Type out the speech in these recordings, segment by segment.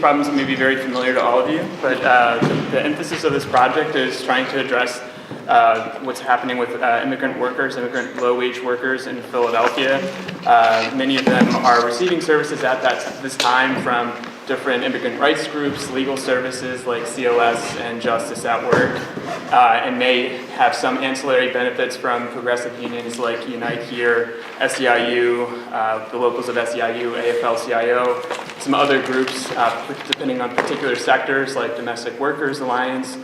problems may be very familiar to all of you, but the emphasis of this project is trying to address what's happening with immigrant workers, immigrant low-wage workers in Philadelphia. Many of them are receiving services at this time from different immigrant rights groups, legal services like CLS and Justice at Work, and may have some ancillary benefits from progressive unions like Unite Here, SEIU, the locals of SEIU, AFL-CIO, some other groups depending on particular sectors like Domestic Workers Alliance,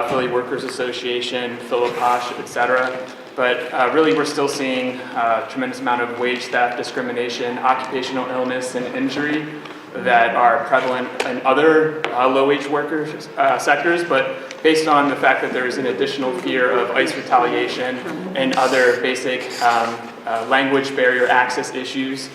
Philly Workers Association, Philipposh, etc. But really we're still seeing a tremendous amount of wage theft, discrimination, occupational illness, and injury that are prevalent in other low-wage workers sectors, but based on the fact that there is an additional fear of ICE retaliation and other basic language barrier access issues,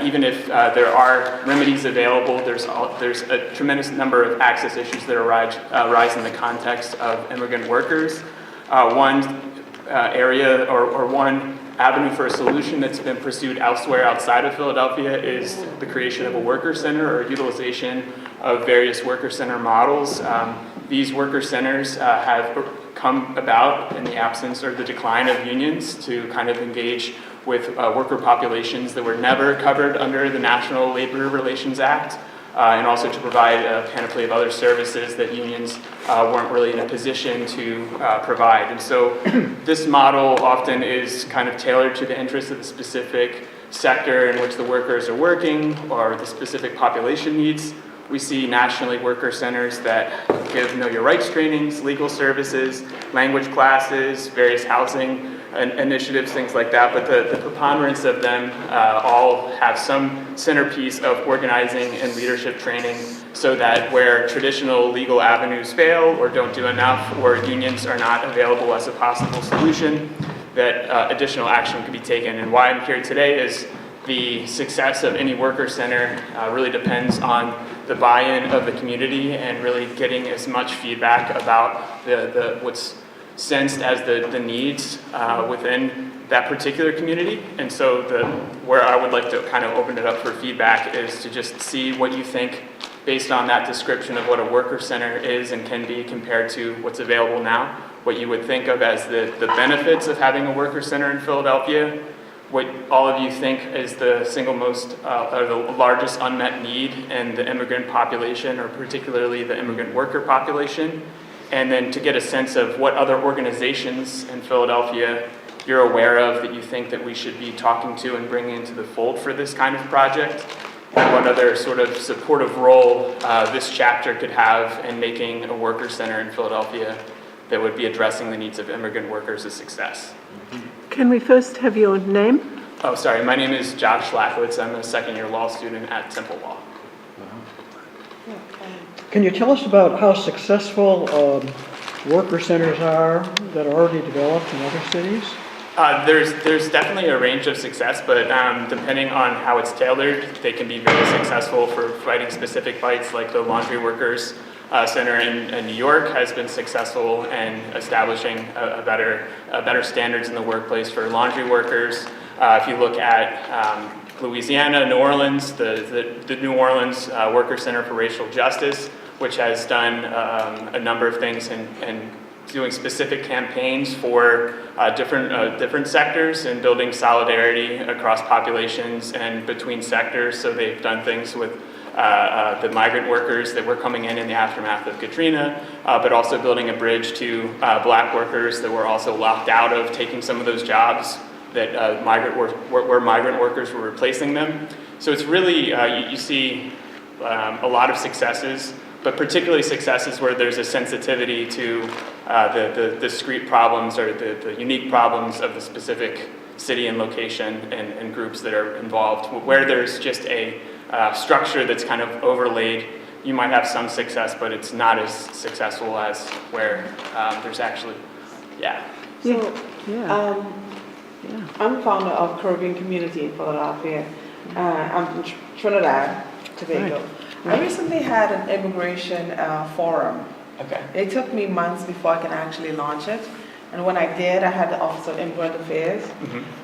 even if there are remedies available, there's a tremendous number of access issues that arise in the context of immigrant workers. One area or one avenue for a solution that's been pursued elsewhere outside of Philadelphia is the creation of a worker center or utilization of various worker center models. These worker centers have come about in the absence or the decline of unions to kind of engage with worker populations that were never covered under the National Labor Relations Act, and also to provide a panoply of other services that unions weren't really in a position to provide. And so this model often is kind of tailored to the interests of the specific sector in which the workers are working or the specific population needs. We see nationally worker centers that give Know Your Rights trainings, legal services, language classes, various housing initiatives, things like that, but the preponderance of them all have some centerpiece of organizing and leadership training so that where traditional legal avenues fail or don't do enough or unions are not available as a possible solution, that additional action can be taken. And why I'm here today is the success of any worker center really depends on the buy-in of the community and really getting as much feedback about what's sensed as the needs within that particular community. And so where I would like to kind of open it up for feedback is to just see what you think based on that description of what a worker center is and can be compared to what's available now, what you would think of as the benefits of having a worker center in Philadelphia, what all of you think is the single most, or the largest unmet need in the immigrant population, or particularly the immigrant worker population, and then to get a sense of what other organizations in Philadelphia you're aware of that you think that we should be talking to and bringing into the fold for this kind of project, and what other sort of supportive role this chapter could have in making a worker center in Philadelphia that would be addressing the needs of immigrant workers a success. Can we first have your name? Oh, sorry, my name is Josh Schlackwitz. I'm a second-year law student at Temple Law. Can you tell us about how successful worker centers are that are already developed in other cities? There's definitely a range of success, but depending on how it's tailored, they can be very successful for fighting specific fights, like the Laundry Workers Center in New York has been successful in establishing a better standards in the workplace for laundry workers. If you look at Louisiana, New Orleans, the New Orleans Worker Center for Racial Justice, which has done a number of things and doing specific campaigns for different sectors and building solidarity across populations and between sectors. So they've done things with the migrant workers that were coming in the aftermath of Katrina, but also building a bridge to black workers that were also locked out of taking some of those jobs that where migrant workers were replacing them. So it's really, you see a lot of successes, but particularly successes where there's a sensitivity to the discrete problems or the unique problems of the specific city and location and groups that are involved. Where there's just a structure that's kind of overlaid, you might have some success, but it's not as successful as where there's actually, So, I'm founder of Caribbean Community in Philadelphia. I'm from Trinidad, Tobago. Right. I recently had an immigration forum. Okay. It took me months before I can actually launch it. And when I did, I had the Office of Immigrant Affairs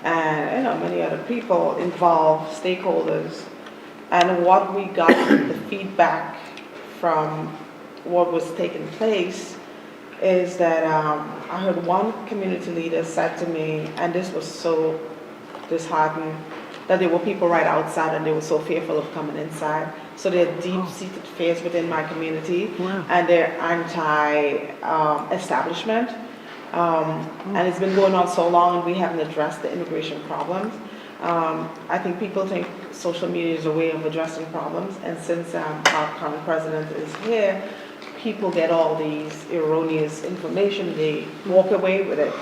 and many other people involved, stakeholders. And what we got, the feedback from what was taking place is that I heard one community leader said to me, and this was so disheartening, that there were people right outside and they were so fearful of coming inside. So there are deep-seated fears within my community, Wow. and they're anti-establishment. And it's been going on so long, and we haven't addressed the immigration problems. I think people think social media is a way of addressing problems, and since our current president is here, people get all these erroneous information, they walk away with it.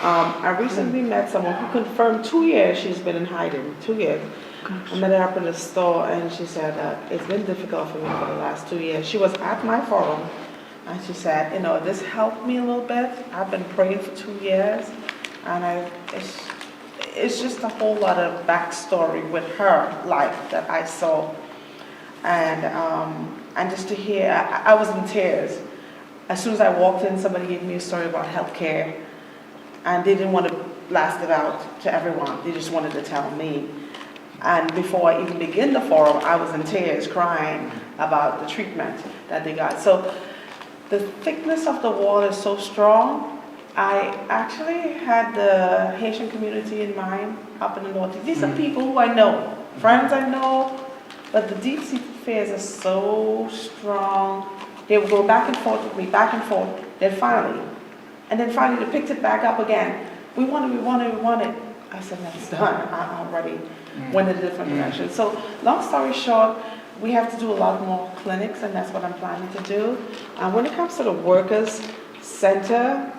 I recently met someone who confirmed 2 years she's been in hiding, 2 years. I met her up in the store, and she said, it's been difficult for me for the last 2 years. She was at my forum, and she said, this helped me a little bit. I've been praying for 2 years, and it's just a whole lot of backstory with her life that I saw. And just to hear, I was in tears. As soon as I walked in, somebody gave me a story about healthcare, and they didn't want to blast it out to everyone. They just wanted to tell me. And before I even began the forum, I was in tears crying about the treatment that they got. So the thickness of the wall is so strong. I actually had the Haitian community in mind up in the Northeast. These are people who I know, friends I know, but the deep-seated fears are so strong. They would go back and forth with me, back and forth. Then finally they picked it back up again. We want it. I said, that's done. I already went in a different direction. So long story short, we have to do a lot more clinics, and that's what I'm planning to do. When it comes to the Workers Center,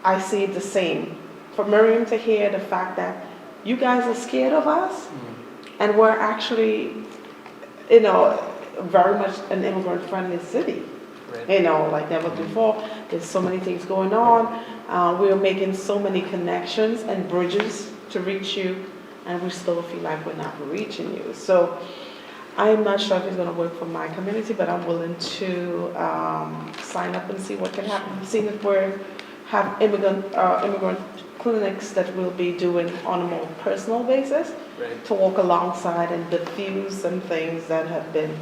I see it the same. For Miriam to hear the fact that you guys are scared of us, and we're actually, very much an immigrant-friendly city. Right. Like never before. There's so many things going on. We're making so many connections and bridges to reach you, and we still feel like we're not reaching you. So I'm not sure if it's going to work for my community, but I'm willing to sign up and see what can happen. Seeing that we have immigrant clinics that we'll be doing on a more personal basis, right, to walk alongside and diffuse some things that have been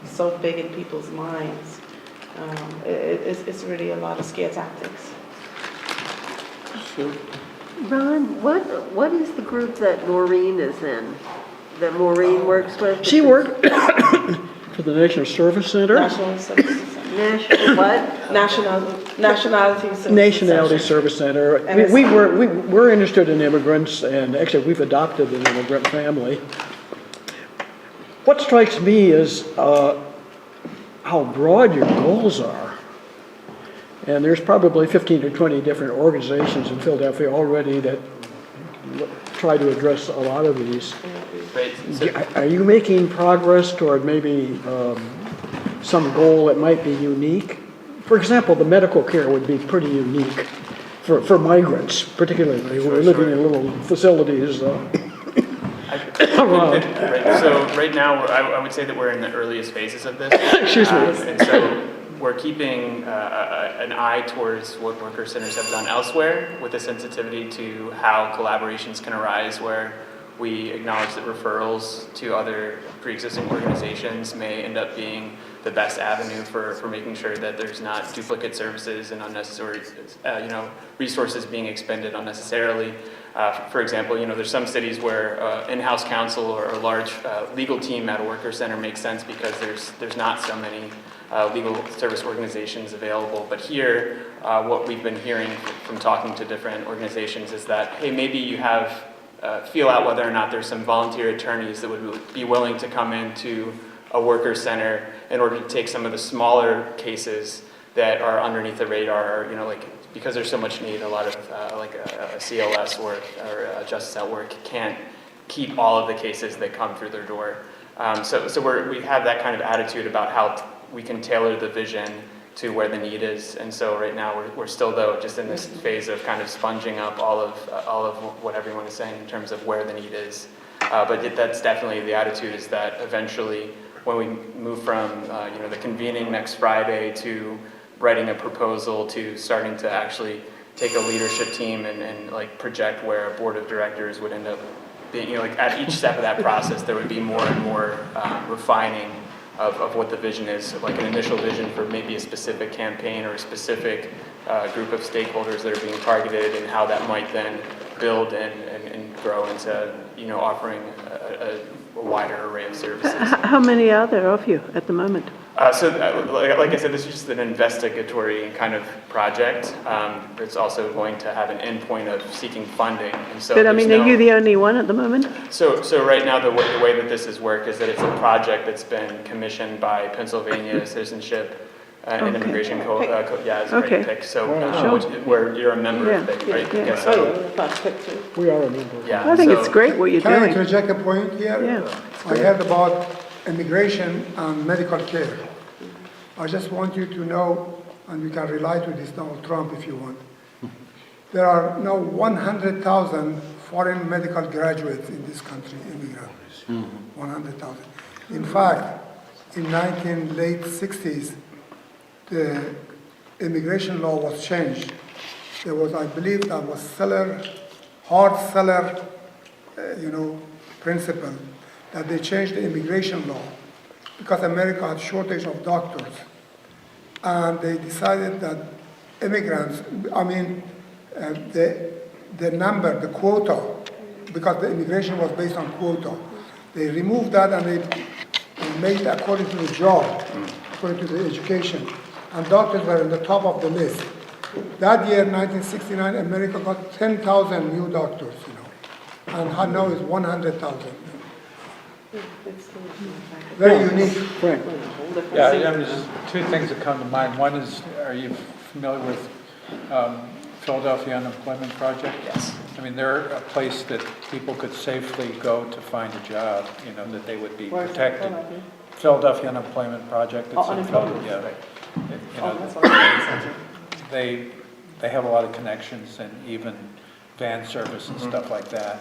so big in people's minds. It's really a lot of scare tactics. Ron, what is the group that Maureen is in, that Maureen works with? She worked for the National Service Center. National Service Center. National what? Nationality Service Nationality Center. Service Center. We're interested in immigrants, and actually we've adopted an immigrant family. What strikes me is how broad your goals are. And there's probably 15 or 20 different organizations in Philadelphia already that try to address a lot of these. Right. Are you making progress toward maybe some goal that might be unique? For example, the medical care would be pretty unique for migrants, particularly who are living in little facilities. So right now, I would say that we're in the earliest phases of this. Excuse me. And so we're keeping an eye towards what worker centers have done elsewhere, with a sensitivity to how collaborations can arise, where we acknowledge that referrals to other pre-existing organizations may end up being the best avenue for making sure that there's not duplicate services and unnecessary, resources being expended unnecessarily. For example, there's some cities where in-house counsel or a large legal team at a worker center makes sense because there's not so many legal service organizations available. But here, what we've been hearing from talking to different organizations is that, hey, maybe you have feel out whether or not there's some volunteer attorneys that would be willing to come into a worker center in order to take some of the smaller cases that are underneath the radar, because there's so much need, a lot of a CLS work or Justice at Work can't keep all of the cases that come through their door. So we have that kind of attitude about how we can tailor the vision to where the need is. And so right now we're still, though, just in this phase of kind of sponging up all of what everyone is saying in terms of where the need is. But that's definitely the attitude, is that eventually when we move from the convening next Friday to writing a proposal to starting to actually take a leadership team and project where a board of directors would end up being, at each step of that process, there would be more and more refining of what the vision is, like an initial vision for maybe a specific campaign or a specific group of stakeholders that are being targeted, and how that might then build and grow into, offering a wider array of services. How many are there of you at the moment? Like I said, this is just an investigatory kind of project. It's also going to have an endpoint of seeking funding, and so. But I there's mean, are you no- the only one at the moment? So right now, the way that this is work is that it's a project that's been commissioned by Pennsylvania Citizenship and Okay. Immigration yeah, it's a Okay. great pick. So, Wow. where you're a member of Yeah, it, right? yeah. So, We are a member. yeah. I think so- it's great what you're Can I doing. interject a point here? Yeah. I heard about immigration and medical care. I just want you to know, and you can rely to this Donald Trump if you want, there are now 100,000 foreign medical graduates in this country, immigrants. 100,000. In fact, in late 60s, the immigration law was changed. There was, I believe, that was hard seller, principle, that they changed the immigration law because America had shortage of doctors. And they decided that immigrants, the number, the quota, because the immigration was based on quota, they removed that and they made according to the job, according to the education. And doctors were in the top of the list. That year, 1969, America got 10,000 new doctors, and now is 100,000. Very unique. Frank? Yeah, there's two things that come to mind. One is, are you familiar with Philadelphia Unemployment Project? Yes. I mean, they're a place that people could safely go to find a job, that they would be protected. Philadelphia Unemployment Project, it's in Philadelphia. They have a lot of connections and even van service and stuff like that.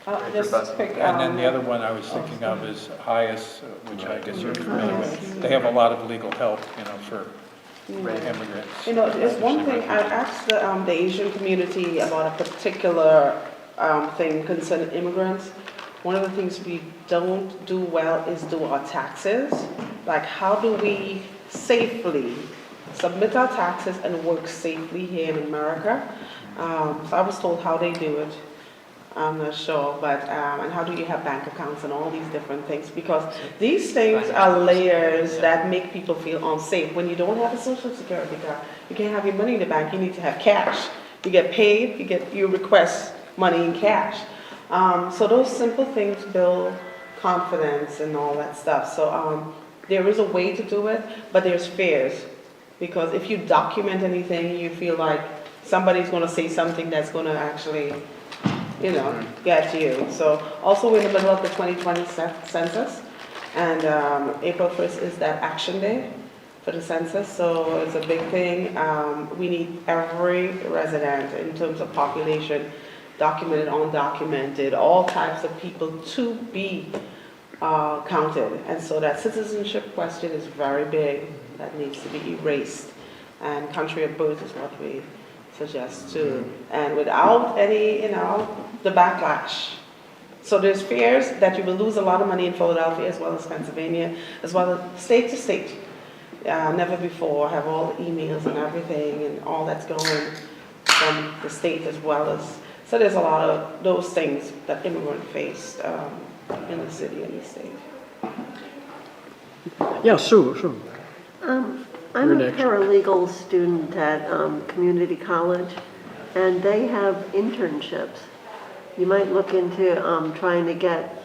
And then the other one I was thinking of is HIAS, which I guess you're familiar with. They have a lot of legal help, for immigrants. There's one thing, I asked the Asian community about a particular thing concerning immigrants. One of the things we don't do well is do our taxes. Like, how do we safely submit our taxes and work safely here in America? So I was told how they do it. I'm not sure, but and how do you have bank accounts and all these different things? Because these things are layers that make people feel unsafe. When you don't have a social security card, you can't have your money in the bank. You need to have cash. You get paid. You request money in cash. So those simple things build confidence and all that stuff. So there is a way to do it, but there's fears, because if you document anything, you feel like somebody's going to say something that's going to actually, get you. So also we're in the middle of the 2020 census, and April 1st is that action day for the census, so it's a big thing. We need every resident in terms of population, documented, undocumented, all types of people to be counted. And so that citizenship question is very big, that needs to be erased. And country of birth is what we suggest too. And without any, the backlash. So there's fears that you will lose a lot of money in Philadelphia as well as Pennsylvania, as well as state to state. Never before have all the emails and everything and all that's going from the state as well as, so there's a lot of those things that immigrants faced in the city and the state. Yeah, Sue. I'm You're a next. paralegal student at community college, and they have internships. You might look into trying to get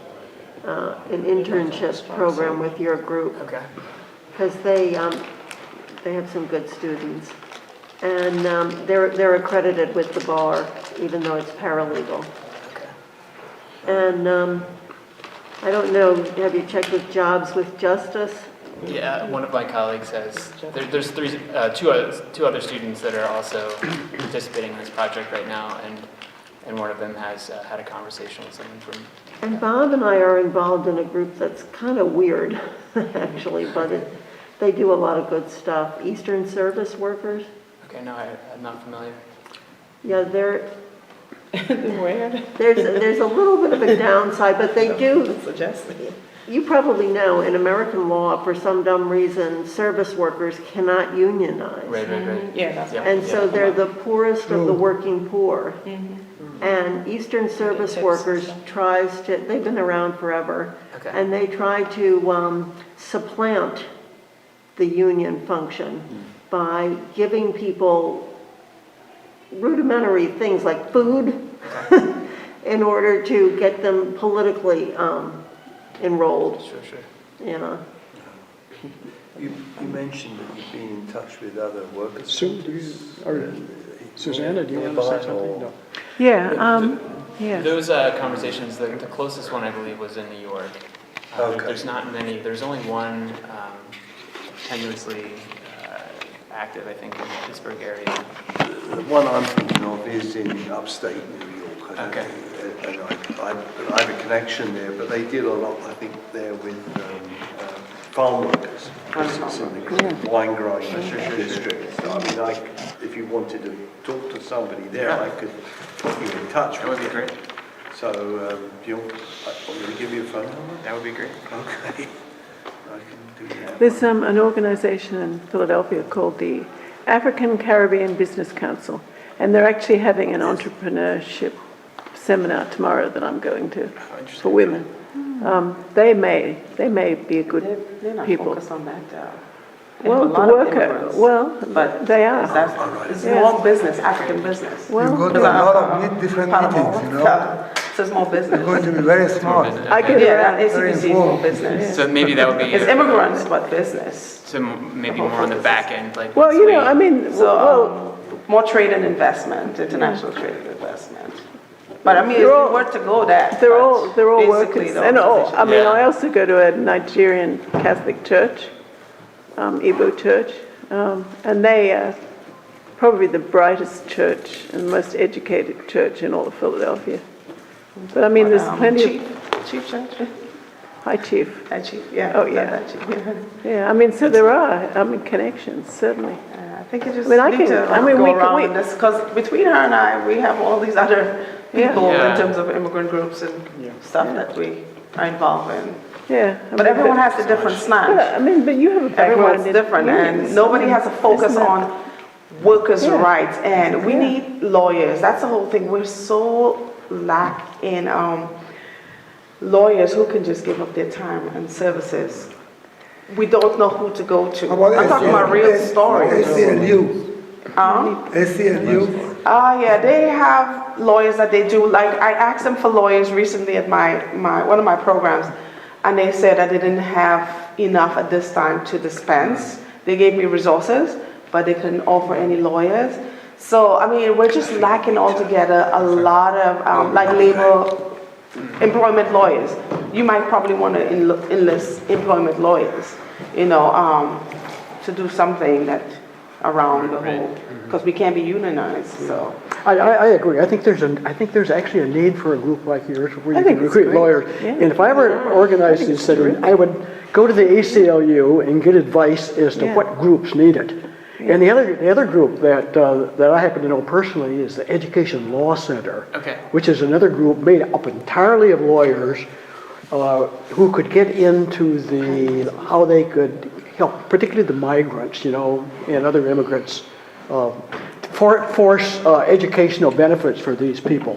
an internship program with your group, Okay. because they have some good students, and they're accredited with the bar, even though it's paralegal. And I don't know, have you checked with Jobs with Justice? Yeah, one of my colleagues has. There's two other students that are also participating in this project right now, and one of them has had a conversation with someone from. And Bob and I are involved in a group that's kind of weird, actually, but they do a lot of good stuff. Eastern Service Workers. Okay, no, I'm not familiar. Yeah, Weird. there's a little bit of a downside, but they do. Suggesting. you probably know, in American law, for some dumb reason, service workers cannot unionize. Right. Yeah, that's Yeah. And so they're the poorest of the working poor. Mm-hmm. And Eastern Service tips Workers and tries to, they've been around forever. Okay. And they try to supplant the union function by giving people rudimentary things like food in order to get them politically enrolled, Sure. you know. You mentioned that you've been in touch with other workers. Sue, do you, or Susanna, do you want to nearby say something? or- No. Yeah. Those conversations, the closest one I believe was in New York. Okay. There's not many, there's only one tenuously active, I think, in the Pittsburgh area. The one I'm thinking of is in upstate New York. Okay. And I have a connection there, but they deal a lot, I think, there with farm workers. Specifically, wine growing district. So, I mean, if you wanted to talk to somebody there, I could put you in touch That with would be them. great. So, do you want me to give you a phone number? That would be great. Okay. I can do that. There's an organization in Philadelphia called the African Caribbean Business Council, and they're actually having an entrepreneurship seminar tomorrow that I'm going to for women. They may be a good They're not people. focused on that. They Well, have a the lot of worker, immigrants, well, but they are. It's small business, African business. You go to a Because I- lot of different meetings, you know. It's a small It's going business. to be very small. I get Yeah, around. ACBC is small business. So maybe that would be. It's immigrants, but business. So maybe more on the back end, like. Well, once you know, we- I mean, well, More trade and investment, international trade and investment. But I mean, if They're we all- were to go that. they're all basically workers. the And organization. I mean, Yeah. I also go to a Nigerian Catholic church, Igbo church, and they are probably the brightest church and most educated church in all of Philadelphia. But I mean, there's plenty of, Chief Church? hi chief. That chief, yeah. Oh, yeah. That chief, yeah. Yeah, I mean, so there are, I mean, connections, certainly. I think it just I mean, I need can- to I mean, go we can- around we- in this, because between her and I, we have all these other people Yeah. in terms of immigrant groups and stuff that we are involved in. Yeah. I But mean, everyone has a different slant. I mean, but you have a background Everyone's in different, and unions. nobody has a focus Isn't that- on workers' Yeah. rights, and we Yeah. need lawyers. That's the whole thing. We're so lack in lawyers who can just give up their time and services. We don't know who to go to. How about I'm talking about real stories. ACLU. ACLU. Yeah, they have lawyers that they do. Like, I asked them for lawyers recently at my one of my programs, and they said that they didn't have enough at this time to dispense. They gave me resources, but they couldn't offer any lawyers. So, I mean, we're just lacking altogether a lot of, like, labor employment lawyers. You might probably want to enlist employment lawyers, you know, to do something that around the whole, because we can't be unionized, so. I agree. I think there's actually a need for a group like yours where I you think can it's recruit great. lawyers. Yeah. And if I ever organized this setting, I would go to the ACLU and get advice as to Yeah. what groups need it. And the other group that I happen to know personally is the Education Law Center, Okay. which is another group made up entirely of lawyers who could get into how they could help, particularly the migrants, you know, and other immigrants, force educational benefits for these people.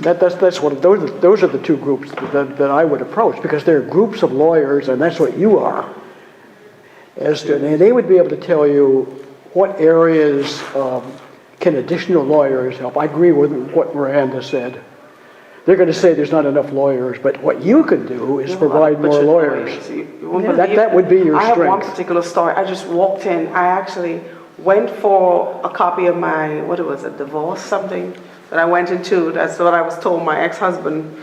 That's what those are the two groups that I would approach, because they're groups of lawyers, and that's what you are. And they would be able to tell you what areas can additional lawyers help. I agree with what Miranda said. They're going to say there's not enough lawyers, but what you can do is provide more lawyers. You won't believe That would be your I have one strength. particular story. I just walked in. I actually went for a copy of my, what was it, divorce, something that I went into. That's what I was told. My ex-husband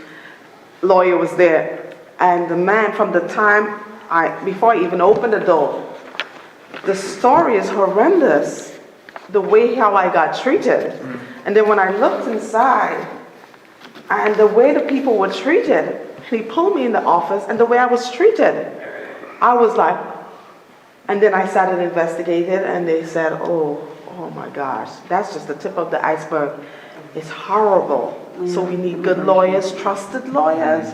lawyer was there. And the man, from the time before I even opened the door, the story is horrendous. The way how I got treated. And then when I looked inside, and the way the people were treated, he pulled me in the office, and the way I was treated, I was like, and then I started investigating, and they said, oh my gosh, that's just the tip of the iceberg. It's horrible. So we need good lawyers, trusted lawyers.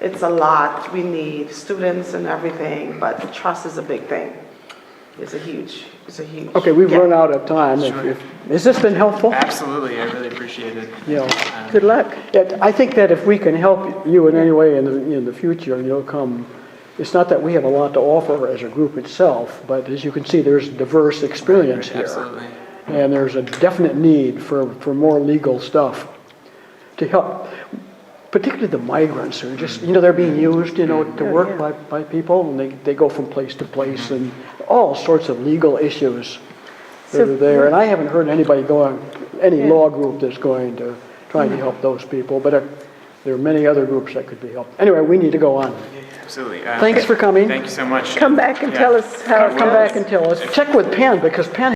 it's a lot. We need students and everything, but trust is a big thing. It's a huge. Okay, we've Yeah. run out of time. Has this been helpful? Absolutely, I really appreciate it. You know, Good luck. I think that if we can help you in any way in the future, come, it's not that we have a lot to offer as a group itself, but as you can see, there's diverse experience here. Absolutely. And there's a definite need for more legal stuff to help, particularly the migrants who are just, they're being used, to work by people, and they go from place to place, and all sorts of legal issues that are there. And I haven't heard anybody any law group that's going to try to help those people, but there are many other groups that could be helped. Anyway, we need to go on. Absolutely. Thanks for coming. Thank you so much. Come back and tell us how. Come back and tell us. Check with Penn, because Penn